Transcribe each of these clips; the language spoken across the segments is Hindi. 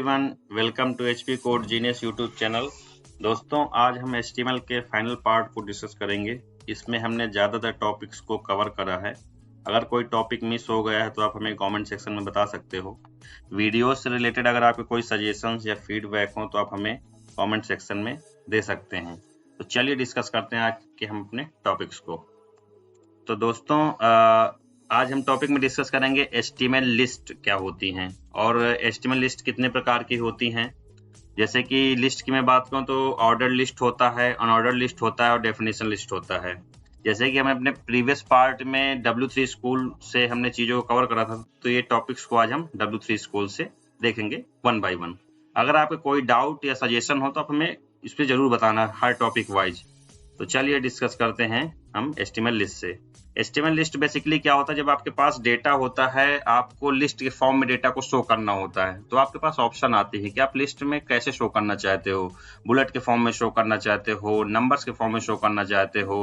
Everyone, welcome to HP code genius YouTube channel. दोस्तों, आज हम HTML के फाइनल पार्ट को डिस्कस करेंगे। इसमें हमने ज़्यादातर टॉपिक्स को कवर करा है। अगर कोई टॉपिक मिस हो गया है तो आप हमें कमेंट सेक्शन में बता सकते हो। वीडियो से रिलेटेड अगर आपके कोई सजेशंस या फीडबैक हो तो आप हमें कमेंट सेक्शन में दे सकते हैं। तो चलिए डिस्कस करते हैं आज के हम अपने टॉपिक्स को। तो दोस्तों, आज हम टॉपिक में डिस्कस करेंगे HTML लिस्ट क्या होती हैं और HTML लिस्ट कितने प्रकार की होती हैं। जैसे कि लिस्ट की मैं बात करूं तो ऑर्डर लिस्ट होता है, अनऑर्डर लिस्ट होता है और डेफिनेशन लिस्ट होता है। जैसे कि हमें अपने प्रीवियस पार्ट में W3 स्कूल से हमने चीज़ों को कवर करा था, तो ये टॉपिक्स को आज हम W3 स्कूल से देखेंगे वन बाय वन। अगर आपको कोई डाउट या सजेशन हो तो आप हमें इस पर जरूर बताना हर टॉपिक वाइज। तो चलिए डिस्कस करते हैं हम HTML लिस्ट से। HTML लिस्ट बेसिकली क्या होता है, जब आपके पास डेटा होता है, आपको लिस्ट के फॉर्म में डेटा को शो करना होता है, तो आपके पास ऑप्शन आती है कि आप लिस्ट में कैसे शो करना चाहते हो। बुलेट के फॉर्म में शो करना चाहते हो, नंबर्स के फॉर्म में शो करना चाहते हो,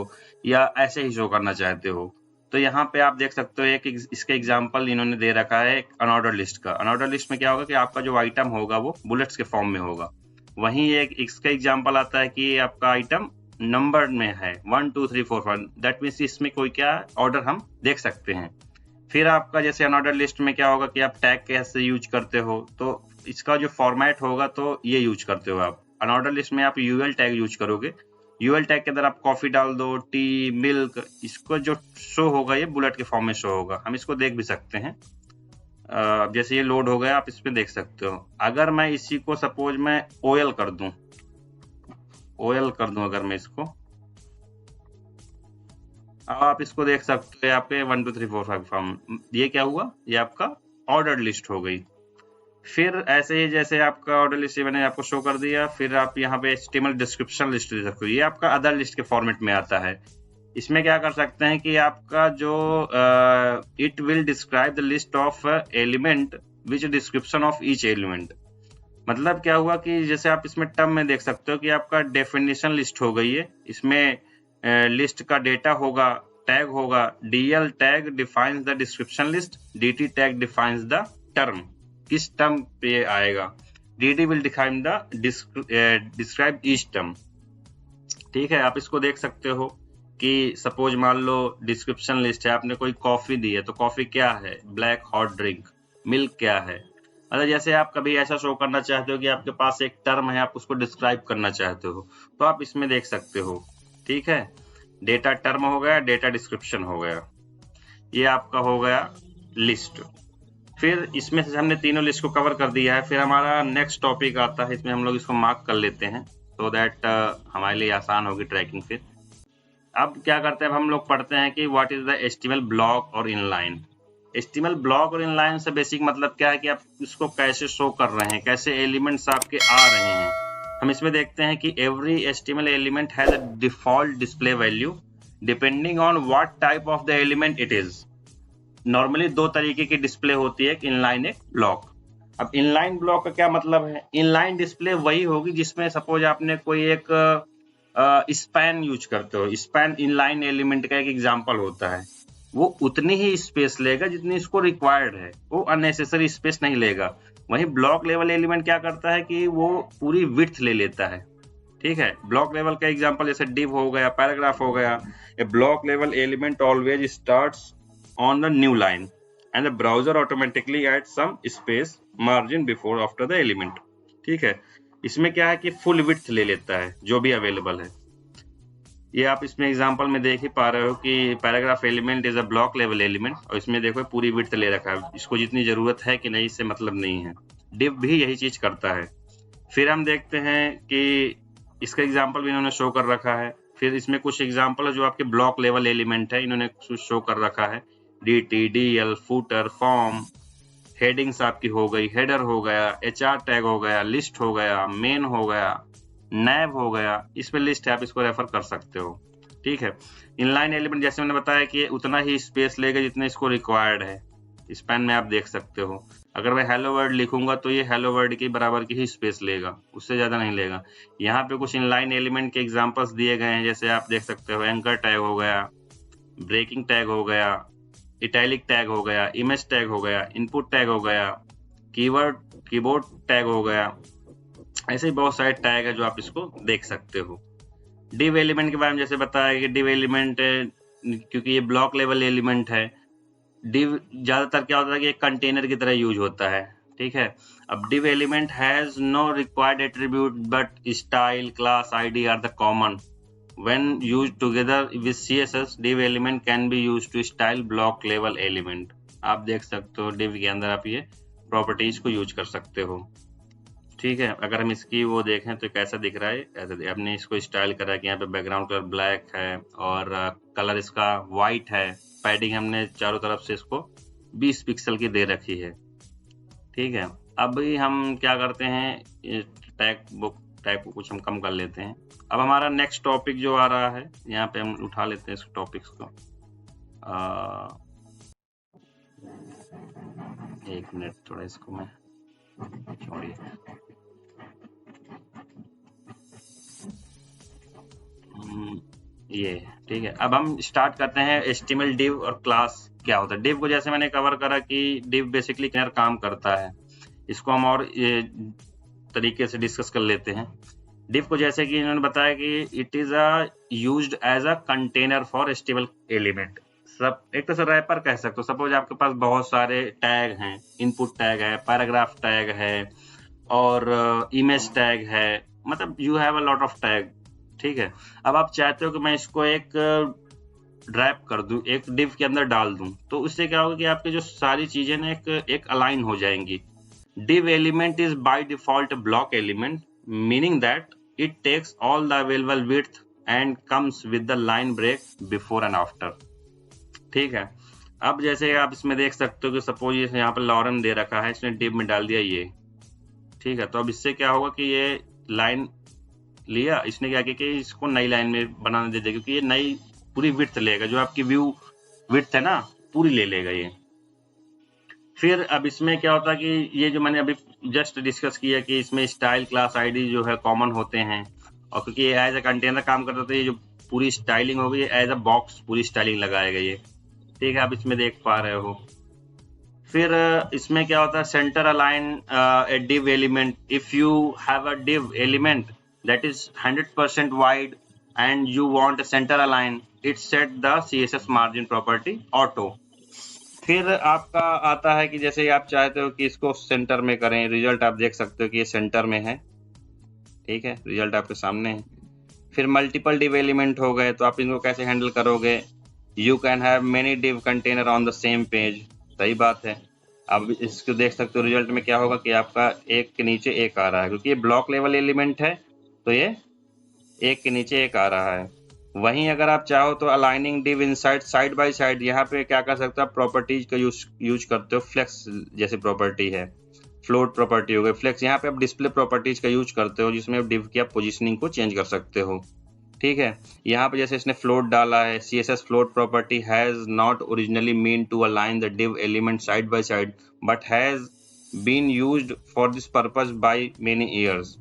या ऐसे ही शो करना चाहते हो। तो यहाँ पे आप देख सकते हो एक इसके एग्जाम्पल इन्होंने दे रखा है अनऑर्डर लिस्ट का। अनऑर्डर लिस्ट में क्या होगा कि आपका जो आइटम होगा वो बुलेट्स के फॉर्म में होगा। वहीं एक इसका एग्जाम्पल आता है कि आपका आइटम नंबर में है 1 2 3 4 5, दैट मीन्स इसमें कोई क्या ऑर्डर हम देख सकते हैं। फिर आपका जैसे अनऑर्डर लिस्ट में क्या होगा कि आप टैग कैसे यूज करते हो, तो इसका जो फॉर्मेट होगा तो ये यूज करते हो आप। अनऑर्डर लिस्ट में आप यूएल टैग यूज करोगे। यूएल टैग के अंदर आप कॉफी डाल दो, टी, मिल्क, इसको जो शो होगा ये बुलेट के फॉर्म में शो होगा। हम इसको देख भी सकते हैं। जैसे ये लोड हो गया, आप इसमें देख सकते हो। अगर मैं इसी को सपोज मैं ओएल कर दूं, अगर मैं इसको, आप इसको देख सकते हो आपके 1 2 3 4 5 फॉर्म। ये क्या हुआ, ये आपका ऑर्डर लिस्ट हो गई। फिर ऐसे ही जैसे आपका ऑर्डर लिस्ट मैंने आपको शो कर दिया, फिर आप यहाँ पे HTML डिस्क्रिप्शन लिस्ट दे सकते हो। ये आपका अदर लिस्ट के फॉर्मेट में आता है। इसमें क्या कर सकते हैं कि आपका जो it will describe the list of element which description of each element. मतलब क्या हुआ कि जैसे आप इसमें टर्म में देख सकते हो कि आपका डेफिनेशन लिस्ट हो गई है। इसमें लिस्ट का डेटा होगा, टैग होगा। DL tag defines the description list, DT tag defines the term. किस टर्म पे आएगा, DD will define the describe each term. ठीक है, आप इसको देख सकते हो कि सपोज मान लो डिस्क्रिप्शन लिस्ट है, आपने कोई कॉफी दी है, तो कॉफी क्या है, ब्लैक हॉट ड्रिंक। मिल्क क्या है। मतलब जैसे आप कभी ऐसा शो करना चाहते हो कि आपके पास एक टर्म है, आप उसको डिस्क्राइब करना चाहते हो, तो आप इसमें देख सकते हो। ठीक है, डेटा टर्म हो गया, डेटा डिस्क्रिप्शन हो गया, ये आपका हो गया लिस्ट। फिर इसमें से हमने तीनों लिस्ट को कवर कर दिया है। फिर हमारा नेक्स्ट टॉपिक आता है, इसमें हम लोग इसको मार्क कर लेते हैं तो दैट हमारे लिए आसान होगी ट्रैकिंग। फिर अब क्या करते हैं, अब हम लोग पढ़ते हैं कि what is the HTML block और इनलाइन। HTML ब्लॉक और इनलाइन से बेसिक मतलब क्या है कि आप इसको कैसे शो कर रहे हैं, कैसे एलिमेंट्स आपके आ रहे हैं। हम इसमें देखते हैं कि every HTML element has a default display value depending on what type of the element it is. Normally दो तरीके की डिस्प्ले होती है, एक इनलाइन, एक ब्लॉक। अब इनलाइन ब्लॉक का क्या मतलब है, इनलाइन डिस्प्ले वही होगी जिसमें सपोज आपने कोई एक स्पैन यूज करते हो। स्पैन इनलाइन एलिमेंट का एक एग्जांपल होता है। वो उतनी ही स्पेस लेगा जितनी इसको रिक्वायर्ड है, वो अननेसेसरी स्पेस नहीं लेगा। वहीं ब्लॉक लेवल एलिमेंट क्या करता है कि वो पूरी विड्थ ले लेता है। ठीक है, ब्लॉक लेवल का एग्जांपल जैसे डिव हो गया, पैराग्राफ हो गया। A block level element always starts on the new line and the browser automatically add some space margin before after the element. ठीक है, इसमें क्या है कि फुल विड्थ ले लेता है जो भी अवेलेबल है। ये आप इसमें एग्जांपल में देख ही पा रहे हो कि paragraph element is a block level element, और इसमें देखो पूरी विड्थ ले रखा है, इसको जितनी जरूरत है कि नहीं इससे मतलब नहीं है। डिव भी यही चीज करता है। फिर हम देखते हैं कि इसका एग्जांपल भी इन्होंने शो कर रखा है। फिर इसमें कुछ एग्जांपल है जो आपके ब्लॉक लेवल एलिमेंट है, इन्होंने कुछ शो कर रखा है। DT, DL, footer, form, headings आपकी हो गई, हेडर हो गया, HR टैग हो गया, लिस्ट हो गया, मेन हो गया, नैव हो गया। इसमें लिस्ट है, आप इसको रेफर कर सकते हो। ठीक है, इनलाइन एलिमेंट जैसे मैंने बताया कि उतना ही स्पेस लेगा जितना इसको रिक्वायर्ड है। स्पैन में आप देख सकते हो, अगर मैं हेलो वर्ड लिखूंगा तो ये हेलो वर्ड के बराबर की ही स्पेस लेगा, उससे ज्यादा नहीं लेगा। यहाँ पे कुछ इनलाइन एलिमेंट के एग्जांपल्स दिए गए हैं, जैसे आप देख सकते हो एंकर टैग हो गया, ब्रेकिंग टैग हो गया, इटैलिक टैग हो गया, इमेज टैग हो गया, इनपुट टैग हो गया। कीबोर्ड टैग हो गया, ऐसे ही बहुत सारे टैग है जो आप इसको देख सकते हो। div एलिमेंट के बारे में जैसे बताया कि div एलिमेंट क्योंकि ये ब्लॉक लेवल एलिमेंट है, div ज्यादातर क्या होता है कि एक कंटेनर की तरह यूज होता है, ठीक है। अब div element has no required attribute but style, class, ID are the common when used together with css div element can be used to style block level element। आप देख सकते हो div के अंदर आप ये प्रॉपर्टीज को यूज कर सकते हो, ठीक है। अगर हम इसकी वो देखें तो कैसा दिख रहा है, ऐसा हमने इसको स्टाइल करा कि यहाँ पे बैकग्राउंड कलर ब्लैक है और कलर इसका वाइट है, पैडिंग हमने चारों तरफ से इसको 20 पिक्सल की दे रखी है, ठीक है। अभी हम क्या करते हैं, टैग को कुछ हम कम कर लेते हैं। अब हमारा नेक्स्ट टॉपिक जो आ रहा है, यहाँ पे हम उठा लेते हैं इस टॉपिक्स को। एक मिनट, थोड़ा इसको मैं छोड़िए। ये ठीक है। अब हम स्टार्ट करते हैं HTML div और क्लास क्या होता है। div को जैसे मैंने कवर करा कि div बेसिकली क्या काम करता है, इसको हम और तरीके से डिस्कस कर लेते हैं। div को जैसे कि इन्होंने बताया कि it is used as a container for HTML element. सब एक तरह से रैपर कह सकते हो। सपोज आपके पास बहुत सारे टैग हैं, इनपुट टैग है, पैराग्राफ टैग है और इमेज टैग है, मतलब you have a lot of tag, ठीक है। अब आप चाहते हो कि मैं इसको एक ड्रैप कर दूं, एक div के अंदर डाल दूं, तो उससे क्या होगा कि आपकी जो सारी चीजें ना एक अलाइन हो जाएंगी। div element is by default a block element, meaning that it takes all the available width and comes with the line break before and after, ठीक है। अब जैसे आप इसमें देख सकते हो कि सपोज यहाँ पर लॉरेन दे रखा है, इसने div में डाल दिया ये, ठीक है। तो अब इससे क्या होगा कि ये लाइन लिया, इसने क्या किया कि इसको नई लाइन में बनाने दे देगा, क्योंकि ये नई पूरी विड्थ लेगा, जो आपकी व्यू विड्थ है ना पूरी ले लेगा ये। फिर अब इसमें क्या होता है कि ये जो मैंने अभी जस्ट डिस्कस किया कि इसमें स्टाइल, क्लास, आईडी जो है कॉमन होते हैं, और क्योंकि ये एज अ कंटेनर काम करता था, ये जो पूरी स्टाइलिंग हो गई एज अ बॉक्स पूरी स्टाइलिंग लगाएगा ये, ठीक है। आप इसमें देख पा रहे हो। फिर इसमें क्या होता है, centre align A div element. If you have a div element that is 100% wide and you want a center align, it set the CSS margin property auto। फिर आपका आता है कि जैसे आप चाहते हो कि इसको सेंटर में करें, रिजल्ट आप देख सकते हो कि ये सेंटर में है, ठीक है, रिजल्ट आपके सामने है। फिर मल्टीपल div एलिमेंट हो गए, तो आप इनको कैसे हैंडल करोगे, you can have many div container on the same page, सही बात है। अब इसको देख सकते हो रिजल्ट में क्या होगा कि आपका एक के नीचे एक आ रहा है, क्योंकि ये ब्लॉक लेवल एलिमेंट है तो ये एक के नीचे एक आ रहा है। वहीं अगर आप चाहो तो aligning div inside side by side, यहाँ पे क्या कर सकते हो आप, प्रॉपर्टीज का यूज करते हो। फ्लेक्स जैसी प्रॉपर्टी है, फ्लोट प्रॉपर्टी हो गई, फ्लेक्स, यहाँ पे आप डिस्प्ले प्रॉपर्टीज का यूज करते हो, जिसमें आप div की आप पोजिशनिंग को चेंज कर सकते हो, ठीक है। यहाँ पे जैसे इसने फ्लोट डाला है, CSS float property has not originally mean to align the div element side by side but has been used for this purpose by many years.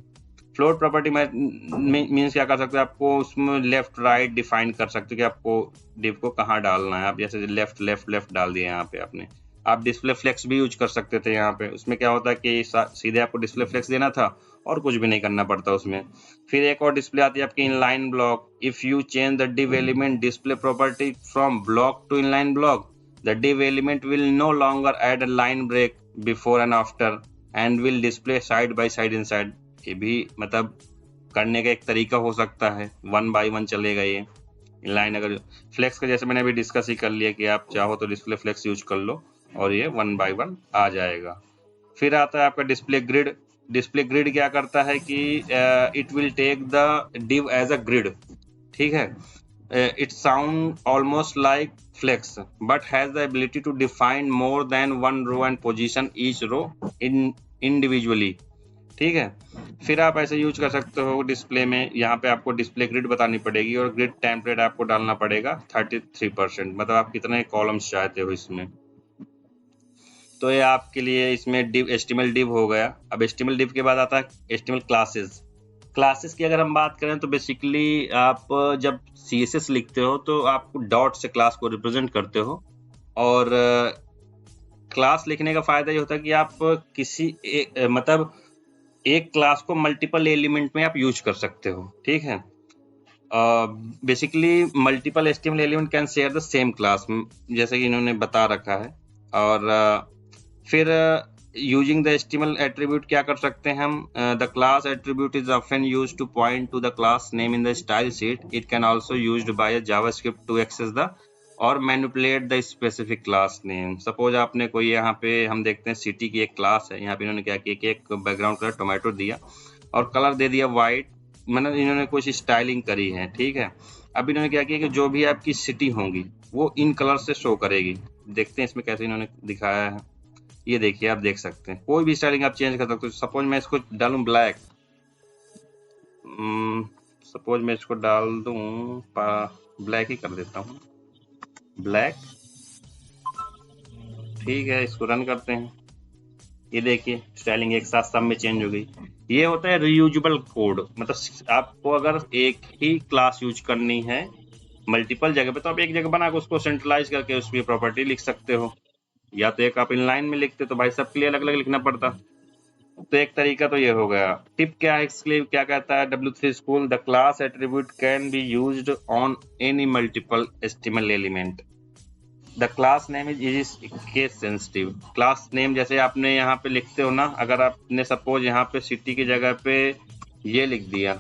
Float property means क्या कर सकते हो, आपको उसमें लेफ्ट राइट डिफाइन कर सकते हो कि आपको div को कहाँ डालना है। आप जैसे लेफ्ट लेफ्ट लेफ्ट डाल दिए यहाँ पे आपने। आप डिस्प्ले फ्लेक्स भी यूज कर सकते थे यहाँ पे, उसमें क्या होता है कि सीधे आपको डिस्प्ले फ्लेक्स देना था और कुछ भी नहीं करना पड़ता उसमें। फिर एक और डिस्प्ले आती है आपकी inline block. If you change the div element display property from block to inline block, the div element will no longer add a line break before and after and will display side by side inside. ये भी मतलब करने का एक तरीका हो सकता है, 1 by 1 चलेगा ये लाइन। अगर फ्लेक्स का जैसे मैंने अभी डिस्कस ही कर लिया कि आप चाहो तो डिस्प्ले फ्लेक्स यूज कर लो और ये 1 by 1 आ जाएगा। फिर आता है आपका डिस्प्ले ग्रिड। डिस्प्ले ग्रिड क्या करता है कि it will take the div as a grid, ठीक है। It sound almost like flex but has the ability to define more than 1 row and position each row individually, ठीक है। फिर आप ऐसे यूज कर सकते हो डिस्प्ले में, यहाँ पे आपको डिस्प्ले ग्रिड बतानी पड़ेगी और ग्रिड टेम्पलेट आपको डालना पड़ेगा 33%, मतलब आप कितने कॉलम्स चाहते हो इसमें। तो ये आपके लिए इसमें div HTML div हो गया। अब HTML div के बाद आता है HTML क्लासेस। क्लासेस की अगर हम बात करें तो बेसिकली आप जब CSS लिखते हो तो आप डॉट से क्लास को रिप्रेजेंट करते हो, और क्लास लिखने का फायदा ये होता है कि आप किसी मतलब एक क्लास को मल्टीपल एलिमेंट में आप यूज कर सकते हो, ठीक है। Basically multiple HTML element can share the same class, जैसे कि इन्होंने बता रखा है। और फिर यूजिंग द HTML एट्रीब्यूट क्या कर सकते हैं हम, the class attribute is often used to point to the class name in the style sheet. It can also used by JavaScript to access the और manipulate the specific class name. Suppose आपने कोई यहाँ पे हम देखते हैं सिटी की एक क्लास है, यहाँ पे इन्होंने क्या किया कि एक बैकग्राउंड कलर टोमेटो दिया और कलर दे दिया व्हाइट, मतलब इन्होंने कुछ स्टाइलिंग करी है, ठीक है। अब इन्होंने क्या किया कि जो भी आपकी सिटी होंगी वो इन कलर से शो करेगी। देखते हैं इसमें कैसे इन्होंने दिखाया है, ये देखिए आप देख सकते हैं कोई भी स्टाइलिंग आप चेंज कर सकते हो। सपोज मैं इसको डालूं ब्लैक, सपोज मैं इसको डाल दूं ब्लैक ही कर देता हूँ, ब्लैक, ठीक है। इसको रन करते हैं, ये देखिए स्टाइलिंग एक साथ सब में चेंज हो गई। ये होता है रीयूजेबल कोड, मतलब आपको अगर एक ही क्लास यूज करनी है मल्टीपल जगह पे तो आप एक जगह बना के उसको सेंट्रलाइज करके उसकी प्रॉपर्टी लिख सकते हो, या तो एक आप इनलाइन में लिखते तो भाई सबके लिए अलग अलग लिखना पड़ता। तो एक तरीका तो ये हो गया। टिप क्या है इसके लिए, क्या कहता है W3 School, the class attribute can be used on any multiple HTML element. The class name is case sensitive. Class name जैसे आपने यहाँ पे लिखते हो ना, अगर आपने सपोज यहाँ पे सिटी की जगह पे ये लिख दिया,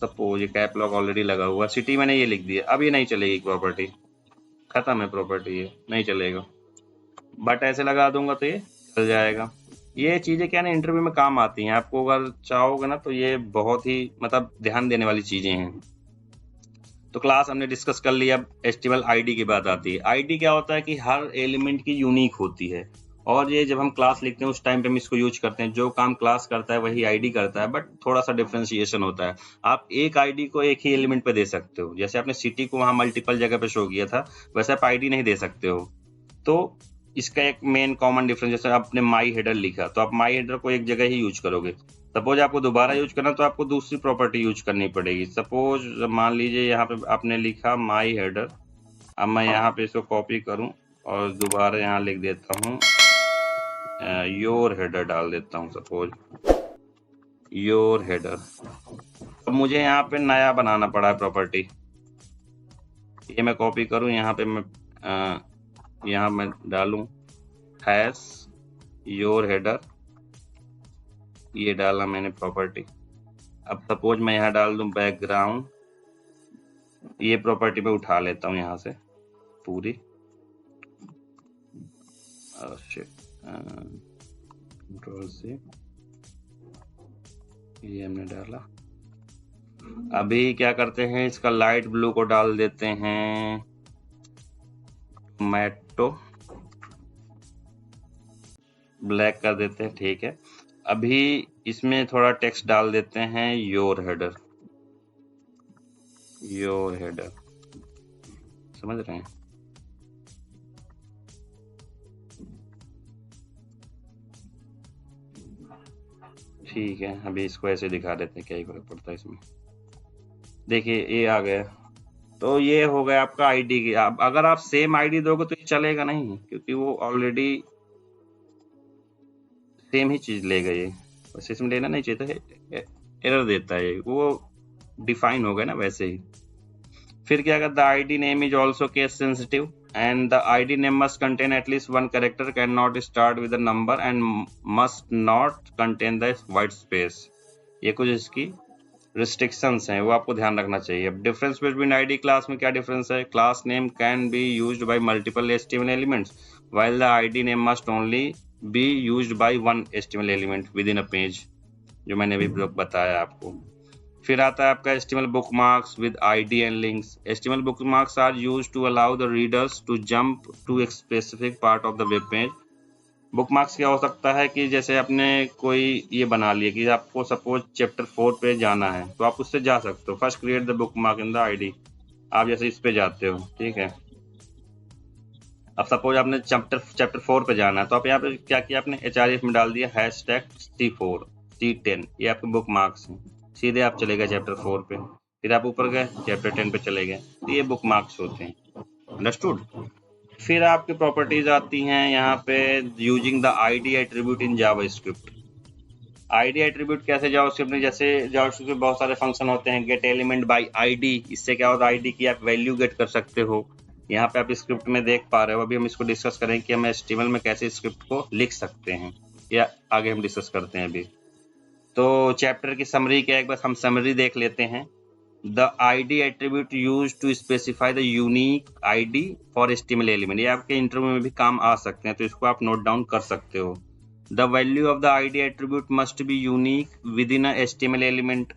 सपोज ये कैप लॉक ऑलरेडी लगा हुआ, सिटी मैंने ये लिख दिया, अब ये नहीं चलेगी प्रॉपर्टी, खत्म है प्रॉपर्टी, ये नहीं चलेगा। बट ऐसे लगा दूंगा तो ये चल जाएगा। ये चीजें क्या ना इंटरव्यू में काम आती हैं, आपको अगर चाहोगे ना तो ये बहुत ही मतलब ध्यान देने वाली चीजें हैं। तो क्लास हमने डिस्कस कर लिया। HTML आईडी की बात आती है। आईडी क्या होता है कि हर एलिमेंट की यूनिक होती है, और ये जब हम क्लास लिखते हैं उस टाइम पे हम इसको यूज करते हैं। जो काम क्लास करता है वही आईडी करता है, बट थोड़ा सा डिफरेंशिएशन होता है। आप एक आईडी को एक ही एलिमेंट पे दे सकते हो, जैसे आपने सिटी को वहां मल्टीपल जगह पे शो किया था, वैसे आप आईडी नहीं दे सकते हो। तो इसका एक मेन कॉमन डिफरेंस, जैसे आपने माई हेडर लिखा तो आप माई हेडर को एक जगह ही यूज करोगे। सपोज आपको दोबारा यूज करना तो आपको दूसरी प्रॉपर्टी यूज करनी पड़ेगी। सपोज मान लीजिए यहाँ पे आपने लिखा माई हेडर, अब मैं यहाँ पे इसको कॉपी करूँ और दोबारा यहाँ लिख देता हूँ योर हेडर डाल देता हूँ, सपोज योर हेडर। अब मुझे यहाँ पे नया बनाना पड़ा है प्रॉपर्टी, ये मैं कॉपी करूँ, यहाँ पे मैं यहाँ मैं डालूं हैश योर हेडर, ये डाला मैंने प्रॉपर्टी। अब सपोज मैं यहाँ डाल दूं बैकग्राउंड, ये प्रॉपर्टी पे उठा लेता हूँ यहाँ से पूरी, कंट्रोल से ये हमने डाला। अभी क्या करते हैं, इसका लाइट ब्लू को डाल देते हैं टोमेटो, ब्लैक कर देते हैं, ठीक है। अभी इसमें थोड़ा टेक्स्ट डाल देते हैं योर हेडर, योर हेडर, समझ रहे हैं। ठीक है, अभी इसको ऐसे दिखा देते हैं, क्या ही फर्क पड़ता है इसमें। देखिए ये आ गया, तो ये हो गया आपका आईडी की। अगर आप सेम आईडी दोगे तो ये चलेगा नहीं, क्योंकि वो ऑलरेडी सेम ही चीज लेगा। ये वैसे इसमें लेना नहीं चाहिए था, एरर देता है, वो डिफाइन हो गया ना वैसे ही। फिर क्या कहता है, ID name is also case sensitive and the ID name must contain at least one character, can not start with a number and must not contain the white space. ये कुछ इसकी रिस्ट्रिक्शंस हैं, वो आपको ध्यान रखना चाहिए। अब डिफरेंस बिटवीन आईडी क्लास में क्या डिफरेंस है, class name can be used by multiple HTML elements while the ID name must only be used by one HTML element with in a page, जो मैंने अभी बताया आपको। फिर आता है आपका HTML bookmarks with ID and links. HTML bookmarks are used to allow the readers to jump to a specific part of the web page. Bookmarks क्या हो सकता है कि जैसे आपने कोई ये बना लिया कि आपको सपोज चैप्टर 4 पे जाना है, तो आप उससे जा सकते हो। First create the bookmark in the ID, आप जैसे इस पे जाते हो, ठीक है। अब सपोज आपने चैप्टर 4 पे जाना है, तो आप यहाँ पे क्या किया, आपने HRF में डाल दिया #C4 C10, ये आपके बुकमार्क्स हैं। सीधे आप चले गए चैप्टर 4 पे, फिर आप ऊपर गए चैप्टर 10 पे चले गए, तो ये बुकमार्क्स होते हैं। अंडरस्टूड। फिर आपकी प्रॉपर्टीज आती हैं यहाँ पे using the ID attribute in JavaScript. ID attribute कैसे जावास्क्रिप्ट में, जैसे जावास्क्रिप्ट में बहुत सारे फंक्शन होते हैं, गेट एलिमेंट बाय आईडी। इससे क्या होता है, आईडी की आप वैल्यू गेट कर सकते हो। यहाँ पे आप स्क्रिप्ट में देख पा रहे हो। अभी हम इसको डिस्कस करेंगे कि हम HTML में कैसे स्क्रिप्ट को लिख सकते हैं, या आगे हम डिस्कस करते हैं अभी। तो चैप्टर की समरी क्या है, एक बार हम समरी देख लेते हैं। The ID attribute used to specify the unique ID for HTML element। ये आपके इंटरव्यू में भी काम आ सकते हैं, तो इसको आप नोट डाउन कर सकते हो। The value of the ID attribute must be unique within a HTML element।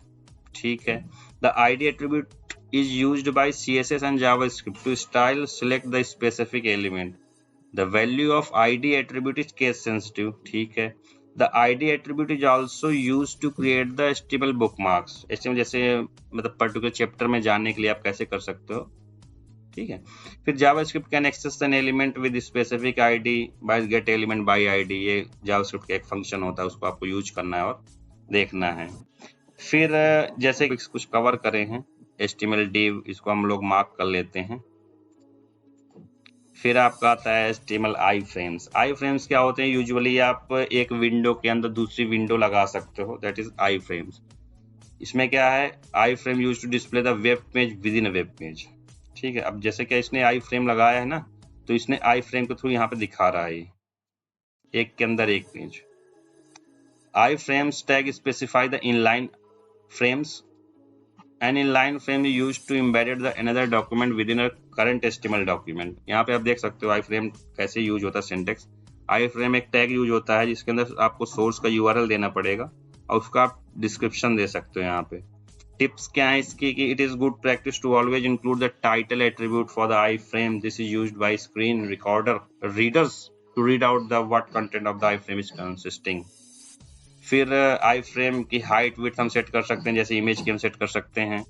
ठीक है। The ID attribute is used by CSS and JavaScript to style select the specific element। The value of ID attribute is case sensitive। ठीक है। The ID attribute is also used to create the HTML bookmarks। HTML जैसे मतलब पर्टिकुलर चैप्टर में जाने के लिए आप कैसे कर सकते हो। ठीक है। फिर JavaScript can access an element with specific ID by get element by ID। ये JavaScript का एक फंक्शन होता है, उसको आपको यूज करना है और देखना है। फिर जैसे कुछ कवर करें हैं HTML div, इसको हम लोग मार्क कर लेते हैं। फिर आपका आता है HTML iframes। iframes क्या होते हैं, यूजुअली आप एक विंडो के अंदर दूसरी विंडो लगा सकते हो, दैट इज iframes। इसमें क्या है, iframe use to display the web page within a web page. ठीक है। अब जैसे क्या इसने iframe लगाया है ना, तो इसने iframe के थ्रू यहाँ पे दिखा रहा है एक के अंदर एक page. iframes tag specify the inline frames. An inline frame is used to embed the another document within a current HTML document। यहाँ पे आप देख सकते हो iframe कैसे यूज होता है। सिंटेक्स, iframe एक टैग यूज होता है जिसके अंदर आपको सोर्स का URL देना पड़ेगा और उसका आप डिस्क्रिप्शन दे सकते हो। यहाँ पे टिप्स क्या है इसकी कि it is good practice to always include the title attribute for the iframe। This is used by screen recorder readers to read out the what content of the iframe is consisting. फिर iframe की हाइट विड्थ हम सेट कर सकते हैं, जैसे इमेज की हम सेट कर सकते हैं,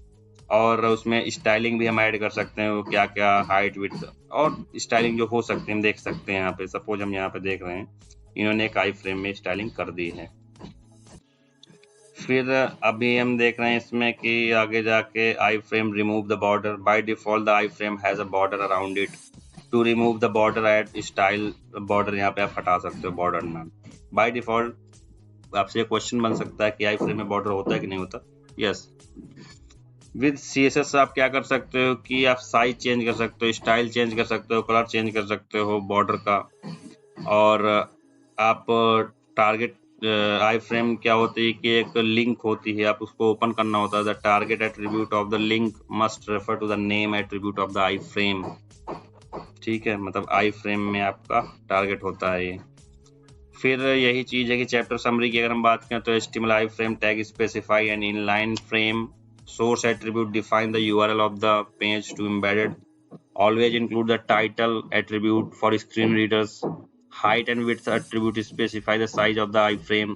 और उसमें स्टाइलिंग भी हम ऐड कर सकते हैं। वो क्या क्या हाइट विड्थ और स्टाइलिंग जो हो सकती है हम देख सकते हैं। यहाँ पे सपोज हम यहाँ पे देख रहे हैं, इन्होंने एक iframe में स्टाइलिंग कर दी है। फिर अभी हम देख रहे हैं इसमें कि आगे जाके iframe remove the border. By default the iframe has a border around it. To remove the border at style border, यहाँ पे आप हटा सकते हो बॉर्डर नाम। बाय डिफॉल्ट आपसे क्वेश्चन बन सकता है कि iframe में बॉर्डर होता है कि नहीं होता। यस। विद CSS आप क्या कर सकते हो कि आप साइज चेंज कर सकते हो, स्टाइल चेंज कर सकते हो, कलर चेंज कर सकते हो बॉर्डर का। और आप टारगेट iframe क्या होती है कि एक लिंक होती है, आप उसको ओपन करना होता है। The target attribute of the link must refer to the name attribute of the iframe। ठीक है, मतलब iframe में आपका टारगेट होता है ये। फिर यही चीज है कि चैप्टर समरी की अगर हम बात करें तो HTML iframe tag specify an inline frame. Source attribute define the URL of the page to embedded. Always include the title attribute for screen readers. Height and width attribute specify the size of the iframe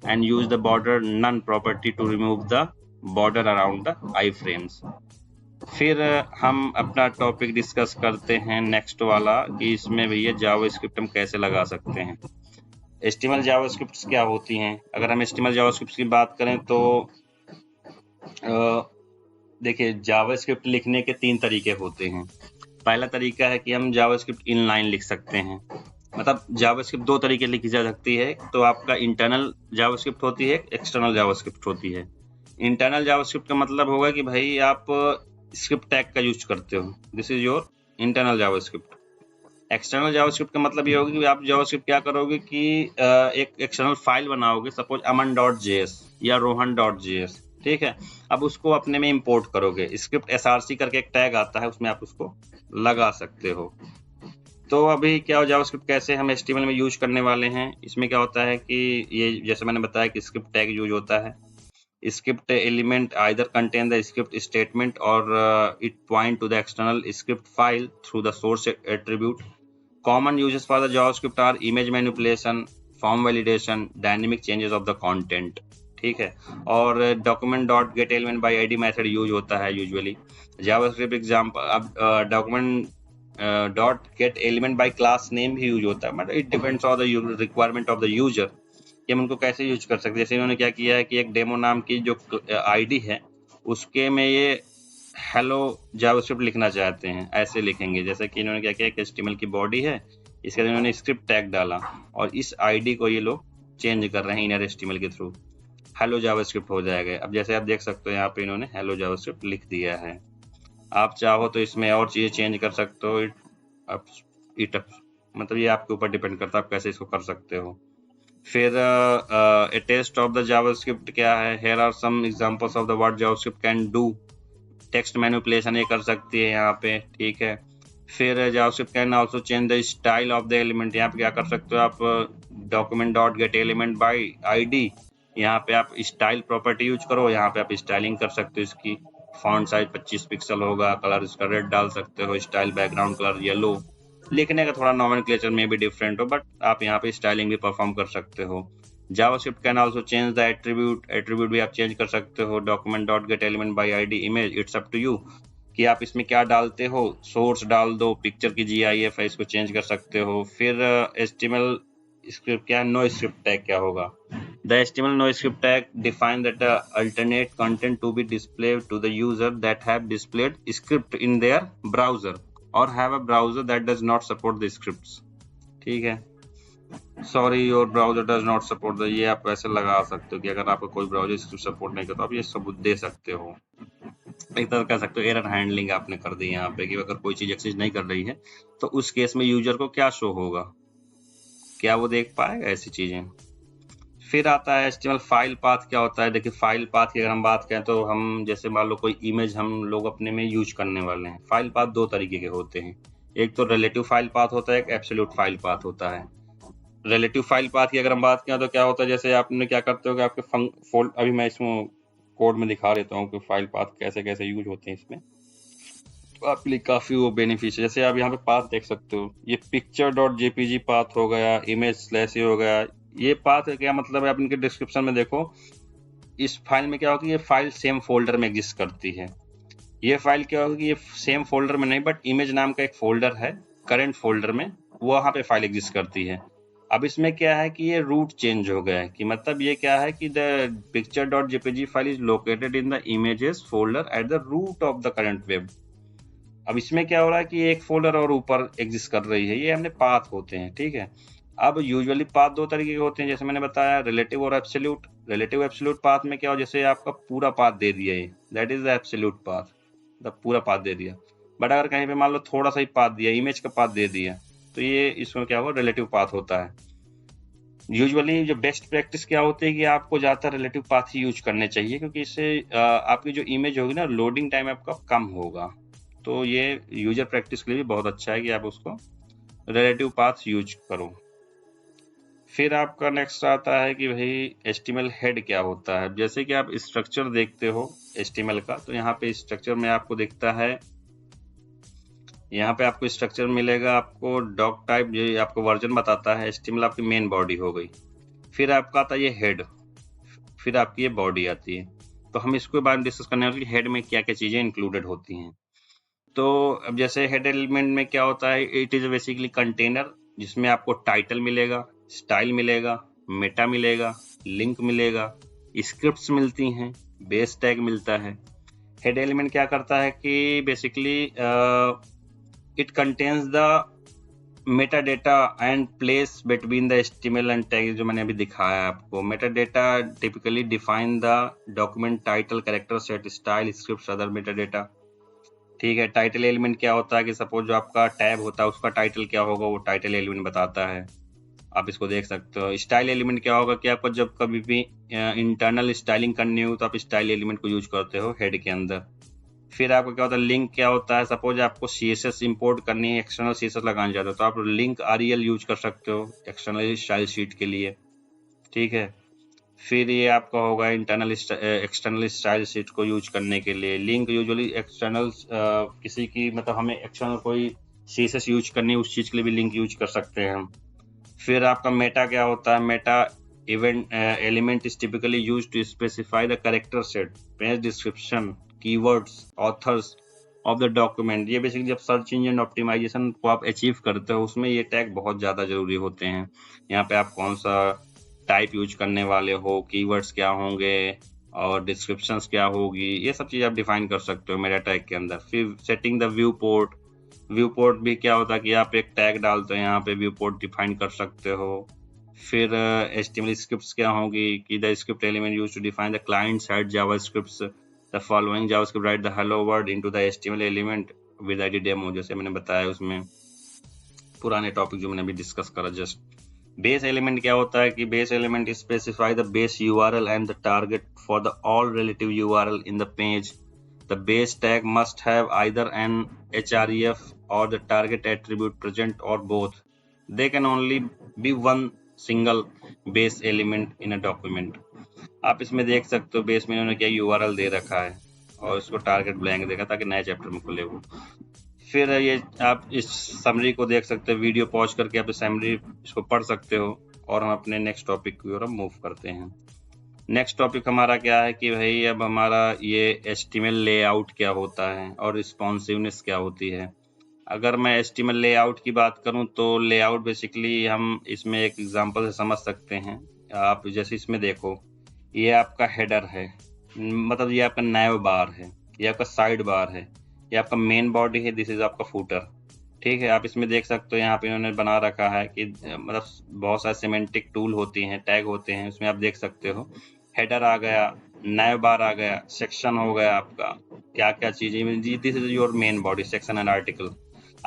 and use the border none property to remove the border around the iframes। फिर हम अपना टॉपिक डिस्कस करते हैं नेक्स्ट वाला कि इसमें भैया जावास्क्रिप्ट हम कैसे लगा सकते हैं। HTML जावास्क्रिप्ट क्या होती हैं। अगर हम HTML जावास्क्रिप्ट की बात करें तो देखिए जावास्क्रिप्ट लिखने के 3 तरीके होते हैं। पहला तरीका है कि हम जावास्क्रिप्ट इनलाइन लिख सकते हैं। मतलब जावास्क्रिप्ट 2 तरीके लिखी जा सकती है। तो आपका इंटरनल जावास्क्रिप्ट होती है, एक्सटर्नल जावास्क्रिप्ट होती है। इंटरनल जावास्क्रिप्ट का मतलब होगा कि भाई आप स्क्रिप्ट टैग का यूज करते हो, this is your internal JavaScript. External JavaScript का मतलब ये होगा कि आप जावास्क्रिप्ट क्या करोगे कि एक एक्सटर्नल फाइल बनाओगे, सपोज aman.js या rohan.js। ठीक है। अब उसको अपने में इंपोर्ट करोगे। स्क्रिप्ट src करके एक टैग आता है, उसमें आप उसको लगा सकते हो। तो अभी क्या हो, जावास्क्रिप्ट कैसे हम HTML में यूज करने वाले हैं। इसमें क्या होता है कि ये जैसे मैंने बताया कि स्क्रिप्ट टैग यूज होता है। script element either contain the script statement or it point to the external script file through the source attribute। Common uses for the JavaScript are image manipulation, form validation, dynamic changes of the content। ठीक है। और document dot get element by id method use होता है यूजुअली। JavaScript एग्जाम्पल अब document dot get element by class name भी यूज होता है, मतलब it depends on the requirement of the user कि हम उनको कैसे यूज कर सकते हैं। जैसे इन्होंने क्या किया है कि एक डेमो नाम की जो आईडी है उसके में ये हेलो जावास्क्रिप्ट लिखना चाहते हैं, ऐसे लिखेंगे। जैसे कि इन्होंने क्या किया, एक HTML की बॉडी है, इसके अंदर इन्होंने स्क्रिप्ट टैग डाला और इस आईडी को ये लोग चेंज कर रहे हैं इनर HTML के थ्रू। हेलो जावास्क्रिप्ट हो जाएगा। अब जैसे आप देख सकते हो यहाँ पे इन्होंने हेलो जावास्क्रिप्ट लिख दिया है। आप चाहो तो इसमें और चीजें चेंज कर सकते हो। इट मतलब ये आपके ऊपर डिपेंड करता है आप कैसे इसको कर सकते हो। फिर a test of the JavaScript क्या है, here are some examples of the what JavaScript can do. Text manipulation ये कर सकती है यहाँ पे, ठीक है। फिर JavaScript can also change the style of the element. यहाँ पे क्या कर सकते हो आप, document dot get element by ID, यहाँ पे आप स्टाइल प्रॉपर्टी यूज करो, यहाँ पे आप स्टाइलिंग कर सकते हो इसकी। फॉन्ट साइज 25 पिक्सल होगा, कलर इसका रेड डाल सकते हो, स्टाइल बैकग्राउंड कलर येलो। लिखने का थोड़ा नॉमेनक्लेचर में भी डिफरेंट हो, बट आप यहाँ पे स्टाइलिंग भी परफॉर्म कर सकते हो। JavaScript can also change the attribute भी आप चेंज कर सकते हो। Document dot get element by ID image, it's up to you कि आप इसमें क्या डालते हो। सोर्स डाल दो, पिक्चर की GIF है, इसको चेंज कर सकते हो। फिर HTML स्क्रिप्ट क्या, नो स्क्रिप्ट टैग क्या होगा। The HTML no script tag define that the alternate content to be displayed to the user that have displayed script in their browser or have a browser that does not support the scripts। ठीक है, sorry your browser does not support the, ये आप वैसे लगा सकते हो कि अगर आपका कोई ब्राउजर स्क्रिप्ट सपोर्ट नहीं करता, आप ये सबूत दे सकते हो। एक तरह कह सकते हो एरर हैंडलिंग आपने कर दी यहाँ पे कि अगर कोई चीज एक्सेस नहीं कर रही है तो उस केस में यूजर को क्या शो होगा, क्या वो देख पाएगा ऐसी चीजें। फिर आता है HTML फाइल पाथ क्या होता है। देखिए फाइल पाथ की अगर हम बात करें तो हम जैसे मान लो कोई इमेज हम लोग अपने में यूज करने वाले हैं। फाइल पाथ दो तरीके के होते हैं, एक तो रिलेटिव फाइल पाथ होता है, एक एब्सोल्यूट फाइल पाथ होता है। रिलेटिव फाइल पाथ की अगर हम बात करें तो क्या होता है, जैसे आपने क्या करते हो कि आपके फोल्ड, अभी मैं इसमें कोड में दिखा देता हूँ कि फाइल पाथ कैसे कैसे यूज होते हैं इसमें, तो आपके लिए काफी वो बेनिफिशियल। जैसे आप यहाँ पे पाथ देख सकते हो, ये picture.jpg पाथ हो गया, इमेज स्लैश हो गया। ये पाथ का क्या मतलब है, आप इनके डिस्क्रिप्शन में देखो। इस फाइल में क्या होगा, ये फाइल सेम फोल्डर में एग्जिस्ट करती है। ये फाइल क्या होगी, ये सेम फोल्डर में नहीं, बट इमेज नाम का एक फोल्डर है करंट फोल्डर में, वहां पे फाइल एग्जिस्ट करती है। अब इसमें क्या है कि ये रूट चेंज हो गया है, कि मतलब ये क्या है कि the picture.jpg file is located in the images folder at the root of the current web. अब इसमें क्या हो रहा है कि एक फोल्डर और ऊपर एग्जिस्ट कर रही है, ये हमने पाथ होते हैं, ठीक है। अब यूजुअली पाथ दो तरीके के होते हैं, जैसे मैंने बताया रिलेटिव और एब्सोल्यूट। रिलेटिव एब्सोल्यूट पाथ में क्या हो, जैसे आपका पूरा पाथ दे दिया है, that is the absolute path, the पूरा पाथ दे दिया। बट अगर कहीं पे मान लो थोड़ा सा ही पाथ दिया, इमेज का पाथ दे दिया, तो ये इसमें क्या होगा, रिलेटिव पाथ होता है। यूजुअली जो बेस्ट प्रैक्टिस क्या होती है कि आपको ज्यादातर रिलेटिव पाथ ही यूज करने चाहिए, क्योंकि इससे आपकी जो इमेज होगी ना, लोडिंग टाइम आपका कम होगा। तो ये यूजर प्रैक्टिस के लिए भी बहुत अच्छा है कि आप उसको रिलेटिव पाथ यूज करो। फिर आपका नेक्स्ट आता है कि भाई HTML हेड क्या होता है। जैसे कि आप स्ट्रक्चर देखते हो HTML का, तो यहाँ पे स्ट्रक्चर में आपको दिखता है, यहाँ पे आपको स्ट्रक्चर मिलेगा, आपको डॉक टाइप, जो आपको वर्जन बताता है। HTML आपकी मेन बॉडी हो गई, फिर आपका आता है ये हेड, फिर आपकी ये बॉडी आती है। तो हम इसके बारे में डिस्कस करने वाले कि हेड में क्या क्या चीजें इंक्लूडेड होती हैं। तो अब जैसे हेड एलिमेंट में क्या होता है, इट इज बेसिकली कंटेनर जिसमें आपको टाइटल मिलेगा, स्टाइल मिलेगा, मेटा मिलेगा, लिंक मिलेगा, स्क्रिप्ट्स मिलती हैं, बेस टैग मिलता है। हेड एलिमेंट क्या करता है कि basically it contains the Meta data and place between the HTML and tag, जो मैंने अभी दिखाया आपको। Meta data typically define the document title, character set, style, scripts, other matter data. ठीक है, टाइटल एलिमेंट क्या होता है कि सपोज जो आपका टैब होता है उसका टाइटल क्या होगा, वो टाइटल एलिमेंट बताता है, आप इसको देख सकते हो। स्टाइल एलिमेंट क्या होगा कि आपको जब कभी भी इंटरनल स्टाइलिंग करनी हो तो आप स्टाइल एलिमेंट को यूज करते हो हेड के अंदर। फिर आपको क्या होता है, लिंक क्या होता है, सपोज आपको CSS इंपोर्ट करनी है, एक्सटर्नल CSS लगाना चाहते हो, तो आप लिंक REL यूज कर सकते हो एक्सटर्नल स्टाइल शीट के लिए, ठीक है। फिर ये आपका होगा इंटरनल एक्सटर्नल स्टाइल शीट को यूज करने के लिए। लिंक यूजुअली एक्सटर्नल किसी की, मतलब हमें एक्सटर्नल कोई CSS यूज करनी है, उस चीज के लिए भी लिंक यूज कर सकते हैं हम। फिर आपका मेटा क्या होता है, meta event element is typically use to specify the character set, page description, keywords, authors of the document. ये बेसिकली जब सर्च इंजन ऑप्टिमाइजेशन को आप अचीव करते हो, उसमें ये टैग बहुत ज्यादा जरूरी होते हैं। यहाँ पे आप कौन सा टाइप यूज करने वाले हो, कीवर्ड्स क्या होंगे, और डिस्क्रिप्शंस क्या होगी, ये सब चीज़ आप डिफाइन कर सकते हो मेटा टैग के अंदर। फिर setting the view port, view port भी क्या होता है कि आप एक टैग डालते हो यहाँ पे व्यू पोर्ट डिफाइन कर सकते हो। फिर HTML स्क्रिप्ट्स क्या होगी कि the script element use to define the client side JavaScripts, the following JavaScript write the hello world into the HTML element with ID demo, जैसे मैंने बताया उसमें पुराने टॉपिक जो मैंने अभी डिस्कस करा जस्ट। बेस एलिमेंट क्या होता है कि base element specify the base URL and the target for the all relative URL in the page. The base tag must have either an href or the target attribute present or both. They can only be one single base element in a document. आप इसमें देख सकते हो बेस में इन्होंने क्या URL दे रखा है और इसको टारगेट ब्लैंक देगा ताकि नए चैप्टर में खुले वो। फिर ये आप इस समरी को देख सकते हो, वीडियो पॉज करके आप समरी इसको पढ़ सकते हो। और हम अपने नेक्स्ट टॉपिक की ओर मूव करते हैं। नेक्स्ट टॉपिक हमारा क्या है कि भाई अब हमारा ये HTML लेआउट क्या होता है और रिस्पॉन्सिवनेस क्या होती है। अगर मैं HTML लेआउट की बात करूं तो लेआउट बेसिकली हम इसमें एक एग्जांपल से समझ सकते हैं। आप जैसे इसमें देखो, ये आपका हेडर है, मतलब ये आपका नैव बार है, ये आपका साइड बार है, ये आपका मेन बॉडी है, दिस इज आपका फूटर। ठीक है, आप इसमें देख सकते हो यहाँ पे इन्होंने बना रखा है कि मतलब बहुत सारे सिमेंटिक टूल होती हैं, टैग होते हैं, उसमें आप देख सकते हो हेडर आ गया, नैव बार आ गया, सेक्शन हो गया आपका, क्या क्या चीजें, this is your main body, section and article.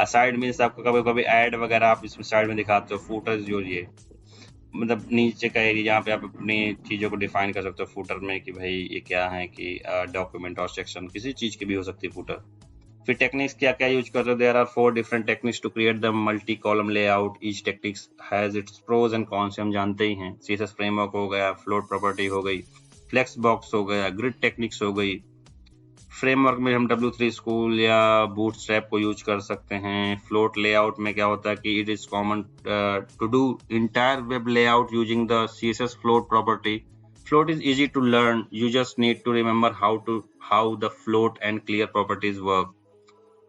Side means आपको कभी कभी ऐड वगैरह आप इसमें साइड में दिखाते हो। फूटर जो ये मतलब नीचे का एरिया जहाँ पे आप अपनी चीज़ों को डिफाइन कर सकते हो फूटर में कि भाई ये क्या है कि डॉक्यूमेंट और सेक्शन किसी चीज़ की भी हो सकती है फूटर। फिर टेक्निक्स क्या क्या यूज करते हो, there are 4 different techniques to create the multi column layout. Each techniques has its pros and cons, हम जानते ही हैं। CSS फ्रेमवर्क हो गया, फ्लोट प्रॉपर्टी हो गई, फ्लेक्स बॉक्स हो गया, ग्रिड टेक्निक्स हो गई। फ्रेमवर्क में हम W3 स्कूल या बूटस्ट्रैप को यूज कर सकते हैं। फ्लोट लेआउट में क्या होता है कि it is common to do entire web layout using the CSS float property. Float is easy to learn. You just need to remember how the float and clear properties work.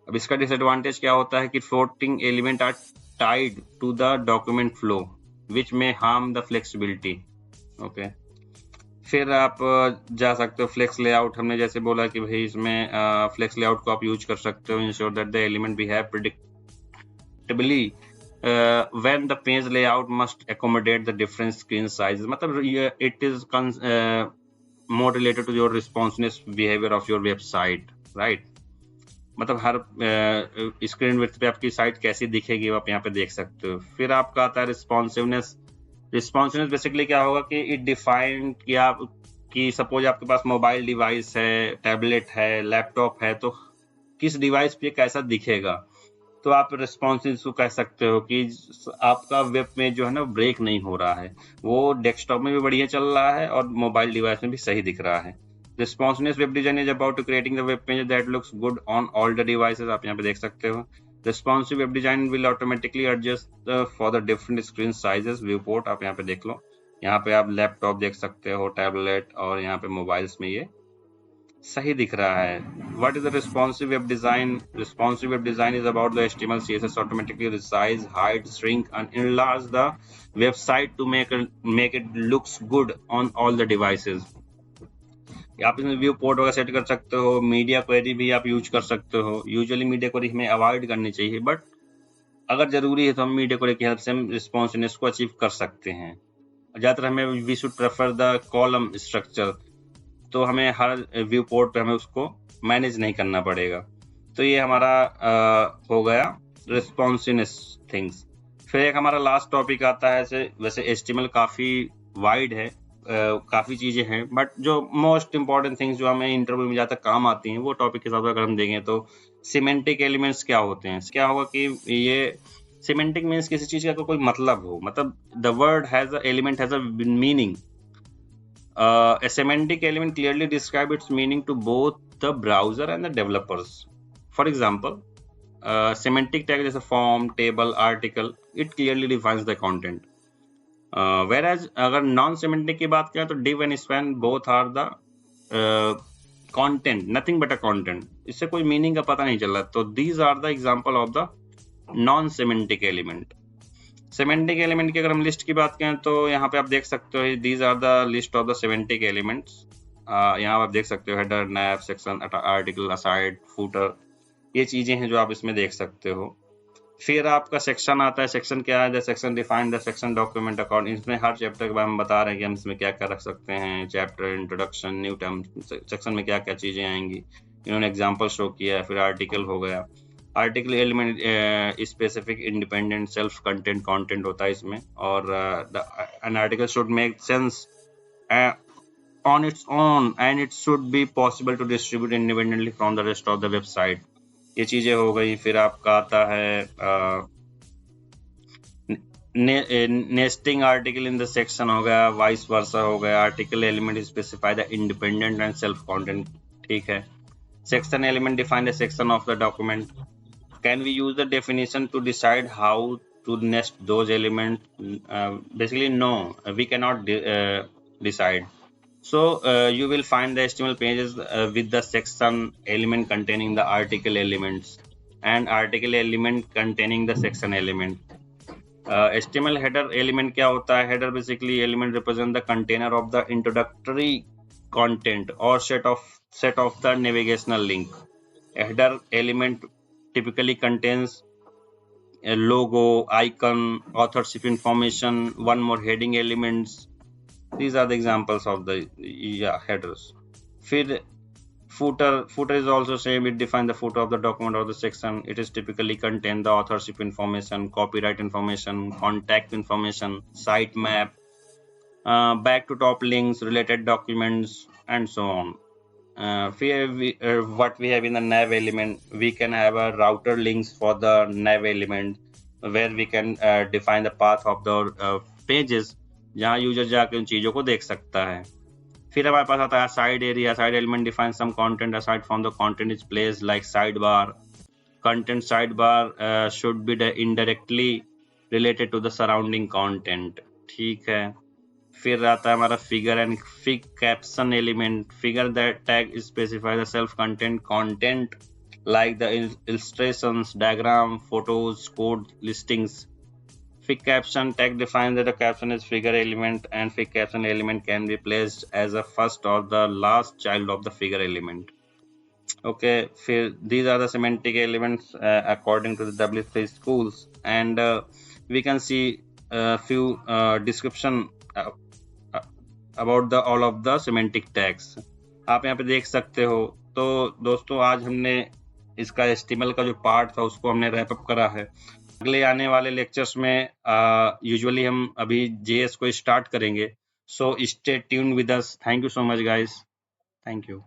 अब इसका डिसएडवांटेज क्या होता है कि floating element are tied to the document flow which may harm the flexibility. Okay, फिर आप जा सकते हो फ्लेक्स लेआउट। हमने जैसे बोला कि भाई इसमें फ्लेक्स लेआउट को आप यूज कर सकते हो ensure that the element behave predictably when the page layout must accommodate the different screen size. मतलब it is more related to your responsiveness behaviour of your website, right. मतलब हर स्क्रीन विड्थ पे आपकी साइट कैसी दिखेगी वो आप यहाँ पे देख सकते हो। फिर आपका आता है रिस्पॉन्सिवनेस। रिस्पॉन्सिवनेस बेसिकली क्या होगा कि इट डिफाइन कि सपोज आपके पास मोबाइल डिवाइस है, टैबलेट है, लैपटॉप है, तो किस डिवाइस पे कैसा दिखेगा। तो आप रिस्पॉन्सिव को कह सकते हो कि आपका वेब में जो है ना ब्रेक नहीं हो रहा है, वो डेस्कटॉप में भी बढ़िया चल रहा है और मोबाइल डिवाइस में भी सही दिख रहा है। Responsiveness web design is about to creating the web page that looks good on all the devices. आप यहाँ पे देख सकते हो। Responsive web design will automatically adjust for the different screen sizes. Viewport आप यहाँ पे देख लो, यहाँ पे आप लैपटॉप देख सकते हो, टैबलेट, और यहाँ पे मोबाइल्स में ये सही दिख रहा है। What is the responsive web design? Responsive web design is about the HTML, CSS automatically resize, hide, shrink, and enlarge the website to make it looks good on all the devices. आप इसमें व्यू पोर्ट वगैरह सेट कर सकते हो। मीडिया क्वेरी भी आप यूज कर सकते हो। यूजुअली मीडिया क्वेरी हमें अवॉइड करनी चाहिए, बट अगर जरूरी है तो हम मीडिया क्वेरी की हेल्प से हम रिस्पॉन्सिवनेस को अचीव कर सकते हैं। ज़्यादातर हमें we should prefer the column structure, तो हमें हर व्यू पोर्ट पे हमें उसको मैनेज नहीं करना पड़ेगा। तो ये हमारा हो गया रिस्पॉन्सिवनेस थिंग्स। फिर एक हमारा लास्ट टॉपिक आता है, वैसे HTML काफ़ी वाइड है, काफ़ी चीज़ें हैं, बट जो मोस्ट इंपॉर्टेंट थिंग्स जो हमें इंटरव्यू में ज़्यादा काम आती हैं वो टॉपिक के हिसाब से अगर हम देखें तो सिमेंटिक एलिमेंट्स क्या होते हैं। क्या होगा कि ये सिमेंटिक मीन्स किसी चीज़ का कोई मतलब हो, मतलब the word has a element has a meaning. A semantic element clearly describes its meaning to both the browser and the developers. For example, semantic tag जैसे form, table, article, it clearly defines the content. Whereas अगर नॉन सेमेंटिक की बात करें तो div and span both are the content, nothing but a content. इससे कोई मीनिंग का पता नहीं चल रहा। तो these are the example of the non semantic element. Semantic element की अगर हम लिस्ट की बात करें तो यहाँ पे आप देख सकते हो, these are the list of the semantic elements. यहाँ आप देख सकते हो हेडर, नैव, सेक्शन, आर्टिकल, असाइड, फूटर, ये चीजें हैं जो आप इसमें देख सकते हो। फिर आपका सेक्शन आता है। सेक्शन क्या है? The section define the section document account. इसमें हर चैप्टर के बारे में बता रहे हैं कि हम इसमें क्या क्या रख सकते हैं। Chapter, introduction, new term, section में क्या क्या चीजें आएंगी, इन्होंने एग्जाम्पल शो किया है। फिर आर्टिकल हो गया। Article element specific, independent, self content content होता है इसमें। और an article should make sense on its own and it should be possible to distribute independently from the rest of the website। ये चीजें हो गई। फिर आपका आता है nesting article in the section हो गया, वाइस वर्सा हो गया। Article element specify the independent and self content, ठीक है। Section element define the section of the document. Can we use the definition to decide how to nest those elements? Basically no, we cannot decide. So you will find the HTML pages with the section element containing the article elements and article element containing the section element. HTML header element क्या होता है? Header basically element represent the container of the introductory content or set of the navigational link. A header element typically contains a logo, icon, authorship information, one more heading elements. These are the examples of the headers. फिर footer is also same. It defines the footer of the document or the section. It is typically contain the authorship information, copyright information, contact information, site map, back to top links, related documents, and so on. What we have in the nav element, we can have a router links for the nav element where we can define the path of the pages, जहाँ यूजर जाके उन चीजों को देख सकता है। फिर हमारे पास आता है side area. Side element define some content aside from the content is place like side bar. Content side bar should be indirectly related to the surrounding content, ठीक है। फिर आता है हमारा figure and fig caption element. Figure that tag specify the self content content like the illustrations, diagram, photos, code, listings. Fig caption tag defines that a caption is figure element and fig caption element can be placed as a first or the last child of the figure element. Okay, these are the semantic elements according to the W3 schools, and we can see a few description about the all of the semantic tags. आप यहाँ पे देख सकते हो। तो दोस्तों आज हमने इसका HTML का जो पार्ट था उसको हमने रैप अप करा है। अगले आने वाले लेक्चर्स में यूजुअली हम अभी JS को स्टार्ट करेंगे। So stay tuned with us. Thank you so much guys. Thank you.